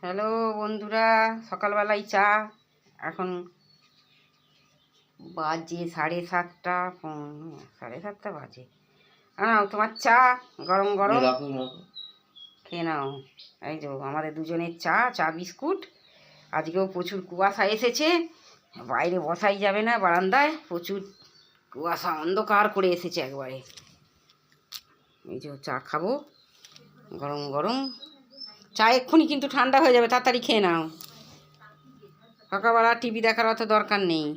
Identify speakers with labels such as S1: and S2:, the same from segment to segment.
S1: Hello বন্ধুরা, সকালবেলায় চা। এখন বাজে 7:30, 7:30 বাজে। তোমার চা গরম গরম খেয়ে নাও। এই যে আমাদের দুজনের চা, চা বিস্কুট। আজকেও প্রচুর কুয়াশা এসেছে, বাইরে বসাই যাবে না, বারান্দায় প্রচুর কুয়াশা, অন্ধকার করে এসেছে একবারে। এই যে চা খাবো গরম গরম। চা এক্ষুনি কিন্তু ঠান্ডা হয়ে যাবে, তাড়াতাড়ি খেয়ে নাও। সকালবেলা টিভি দেখার অত দরকার নেই।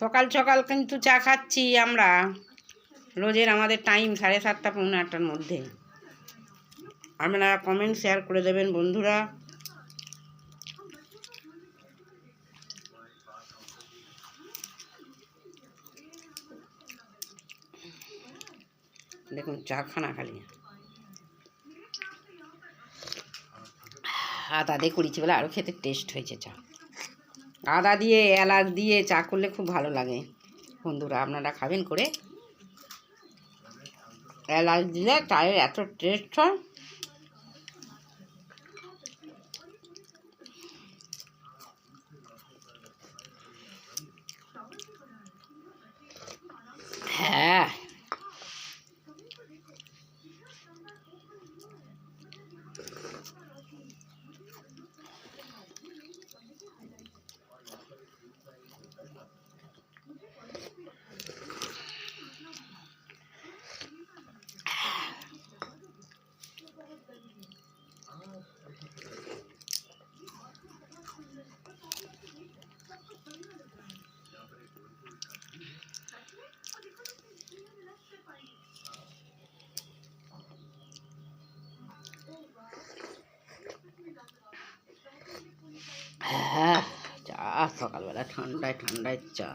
S1: সকাল সকাল কিন্তু চা খাচ্ছি আমরা। রোজের আমাদের টাইম 7:30 পৌনে 8টার মধ্যে। আপনারা কমেন্ট শেয়ার করে দেবেন বন্ধুরা। দেখুন চা খানা খালি আদা দিয়ে করেছি বলে আরও খেতে টেস্ট হয়েছে চা। আদা দিয়ে এলাচ দিয়ে চা করলে খুব ভালো লাগে বন্ধুরা, আপনারা খাবেন করে। এলাচ দিলে চায়ের এত টেস্ট হয়। হ্যাঁ, হ্যাঁ, চা সকালবেলা ঠান্ডায় ঠান্ডায় চা।